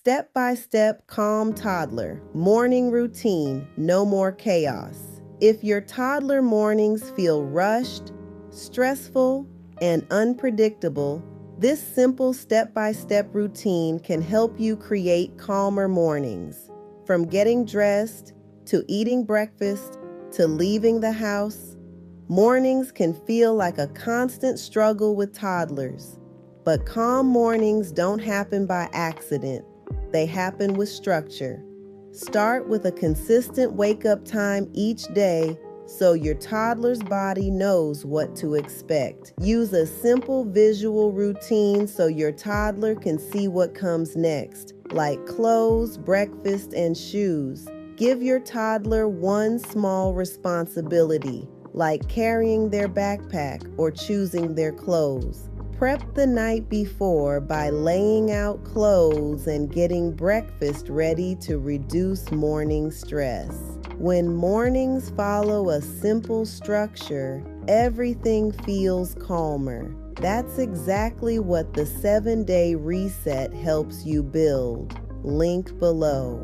Step-by-step calm toddler. Morning routine, no more chaos. If your toddler mornings feel rushed, stressful, and unpredictable, this simple step-by-step routine can help you create calmer mornings. From getting dressed, to eating breakfast, to leaving the house, mornings can feel like a constant struggle with toddlers. But calm mornings don't happen by accident. They happen with structure. Start with a consistent wake-up time each day so your toddler's body knows what to expect. Use a simple visual routine so your toddler can see what comes next, like clothes, breakfast, and shoes. Give your toddler one small responsibility, like carrying their backpack or choosing their clothes. Prep the night before by laying out clothes and getting breakfast ready to reduce morning stress. When mornings follow a simple structure, everything feels calmer. That's exactly what the 7-day reset helps you build. Link below.